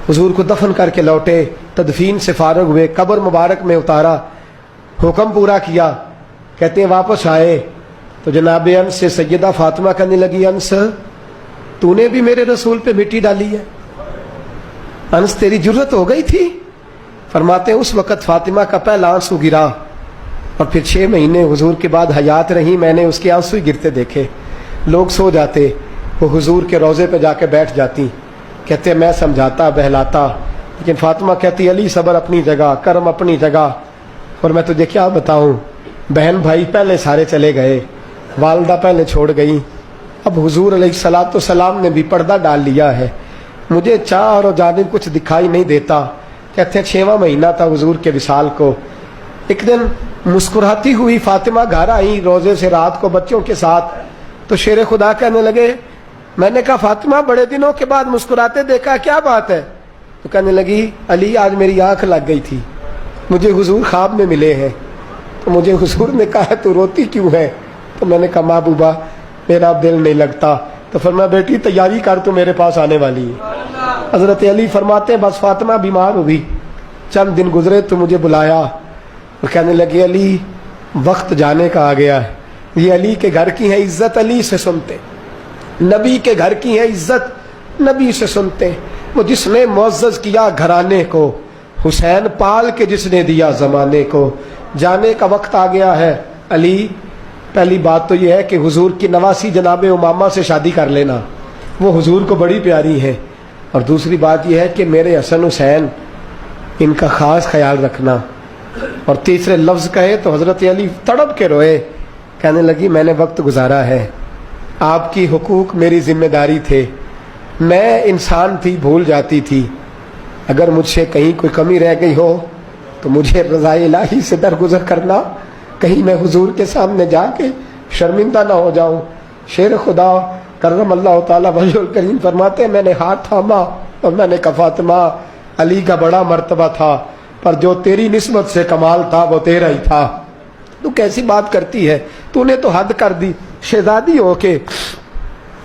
حضور کو دفن کر کے لوٹے، تدفین سے فارغ ہوئے، قبر مبارک میں اتارا، حکم پورا کیا، کہتے ہیں واپس آئے تو جناب انس سے سیدہ فاطمہ کہنے لگی انس تو نے بھی میرے رسول پہ مٹی ڈالی ہے، انس تیری جرت ہو گئی تھی؟ فرماتے ہیں اس وقت فاطمہ کا پہلا آنسو گرا اور پھر 6 مہینے حضور کے بعد حیات رہی، میں نے اس کے آنسو ہی گرتے دیکھے، لوگ سو جاتے وہ حضور کے روضے پہ جا کے بیٹھ جاتی، کہتے میں سمجھاتا بہلاتا، لیکن فاطمہ کہتی علی صبر اپنی جگہ، کرم اپنی جگہ، اور میں تجھے کیا بتاؤں، بہن بھائی پہلے سارے چلے گئے، والدہ پہلے چھوڑ گئی، اب حضور علیہ الصلوۃ والسلام نے بھی پردہ ڈال لیا ہے، مجھے چار اور جانب کچھ دکھائی نہیں دیتا۔ کہتے ہیں 6واں مہینہ تھا حضور کے وصال کو، ایک دن مسکراتی ہوئی فاطمہ گھر آئی روزے سے رات کو بچوں کے ساتھ، تو شیر خدا کہنے لگے، میں نے کہا فاطمہ بڑے دنوں کے بعد مسکراتے دیکھا، کیا بات ہے؟ تو کہنے لگی علی آج میری آنکھ لگ گئی تھی، مجھے حضور خواب میں ملے ہیں، تو مجھے حضور نے کہا تو روتی کیوں ہے؟ تو میں نے کہا محبوبہ میرا دل نہیں لگتا، تو فرمایا بیٹی تیاری کر تو میرے پاس آنے والی ہے۔ حضرت علی فرماتے ہیں بس فاطمہ بیمار ہوئی، چند دن گزرے تو مجھے بلایا اور کہنے لگے علی وقت جانے کا آ گیا ہے، یہ علی کے گھر کی ہے عزت علی سے سنتے، نبی کے گھر کی ہے عزت نبی سے سنتے، وہ جس نے معزز کیا گھرانے کو، حسین پال کے جس نے دیا زمانے کو، جانے کا وقت آ گیا ہے علی۔ پہلی بات تو یہ ہے کہ حضور کی نواسی جناب امامہ سے شادی کر لینا، وہ حضور کو بڑی پیاری ہے، اور دوسری بات یہ ہے کہ میرے حسن حسین ان کا خاص خیال رکھنا، اور تیسرے لفظ کہے تو حضرت علی تڑپ کے روئے، کہنے لگی میں نے وقت گزارا ہے، آپ کی حقوق میری ذمہ داری تھے، میں انسان تھی بھول جاتی تھی، اگر مجھ سے کہیں کوئی کمی رہ گئی ہو تو مجھے رضا الہی سے درگزر کرنا، کہیں میں حضور کے سامنے جا کے شرمندہ نہ ہو جاؤں۔ شیر خدا کرم اللہ تعالیٰ وجہ الکریم فرماتے ہیں میں نے ہاتھ تھاما اور میں نے کہا فاطمہ علی کا بڑا مرتبہ تھا پر جو تیری نسبت سے کمال تھا وہ تیرا ہی تھا، تو کیسی بات کرتی ہے، تو نے تو حد کر دی، شہزادی ہو کے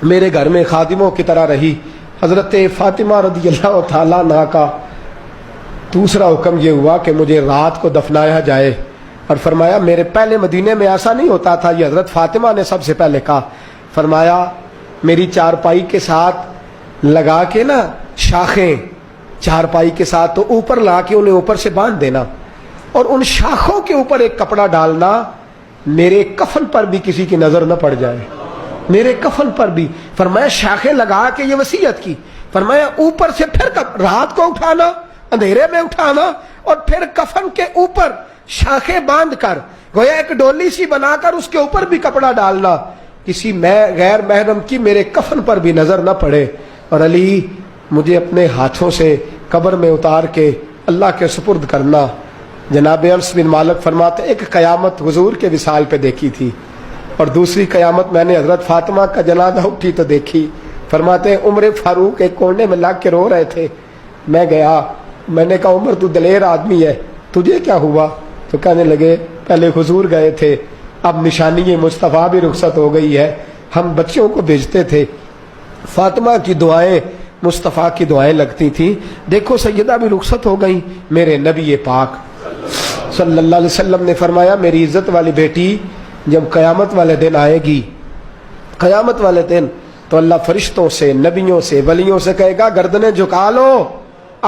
میرے گھر میں خادموں کی طرح رہی۔ حضرت فاطمہ رضی اللہ تعالیٰ عنہا کا دوسرا حکم یہ ہوا کہ مجھے رات کو دفنایا جائے، اور فرمایا میرے پہلے مدینے میں ایسا نہیں ہوتا تھا، یہ حضرت فاطمہ نے سب سے پہلے کہا، فرمایا میری چارپائی کے ساتھ لگا کے نا شاخیں، چارپائی کے ساتھ تو اوپر لا کے انہیں اوپر سے باندھ دینا، اور ان شاخوں کے اوپر ایک کپڑا ڈالنا، میرے کفن پر بھی کسی کی نظر نہ پڑ جائے، میرے کفن پر بھی۔ فرمایا شاخیں لگا کے یہ وصیت کی، فرمایا اوپر سے پھر رات کو اٹھانا، اندھیرے میں اٹھانا، اور پھر کفن کے اوپر شاخیں باندھ کر گویا ایک ڈولی سی بنا کر اس کے اوپر بھی کپڑا ڈالنا، کسی غیر محرم کی میرے کفن پر بھی نظر نہ پڑے، اور علی مجھے اپنے ہاتھوں سے قبر میں اتار کے اللہ کے سپرد کرنا۔ جناب انس بن مالک فرماتے ایک قیامت حضور کے وصال پہ دیکھی تھی، اور دوسری قیامت میں نے حضرت فاطمہ کا جنازہ اٹھی تو دیکھی۔ فرماتے ہیں عمر فاروق ایک کونے میں لگ کے رو رہے تھے، میں گیا، میں نے کہا عمر تو دلیر آدمی ہے، تجھے کیا ہوا؟ تو کہنے لگے پہلے حضور گئے تھے، اب نشانی مصطفیٰ بھی رخصت ہو گئی ہے، ہم بچوں کو بھیجتے تھے، فاطمہ کی دعائیں مصطفیٰ کی دعائیں لگتی تھیں، دیکھو سیدہ بھی رخصت ہو گئی۔ میرے نبی پاک صلی اللہ علیہ وسلم نے فرمایا میری عزت والی بیٹی جب قیامت والے دن آئے گی، قیامت والے دن تو اللہ فرشتوں سے، نبیوں سے، ولیوں سے کہے گا گردنیں جھکا لو،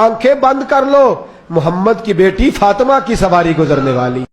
آنکھیں بند کر لو، محمد کی بیٹی فاطمہ کی سواری گزرنے والی۔